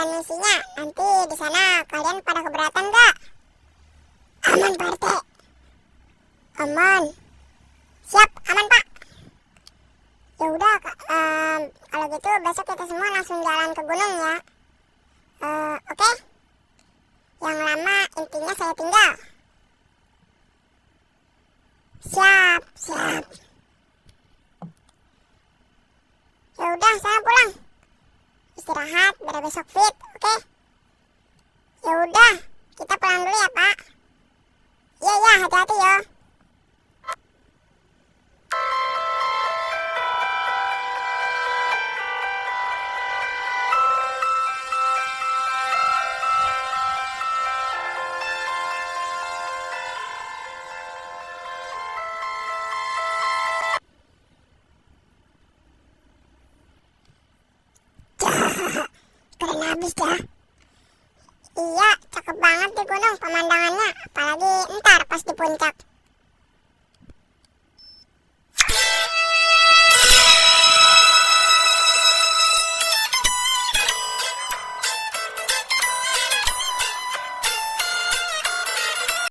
dan misinya. Nanti di sana kalian pada keberatan nggak? Aman Pak RT. Aman. Siap, aman Pak. Ya udah, kalau gitu besok kita semua langsung jalan ke gunung ya. Oke? Yang lama intinya saya tinggal. Siap, siap. Ya udah, saya pulang. Istirahat biar besok fit, oke? Ya udah, kita pulang dulu ya Pak. Iya ya, hati-hati ya. Keren habis dah. Iya, cakep banget di gunung pemandangannya. Apalagi ntar pas di puncak.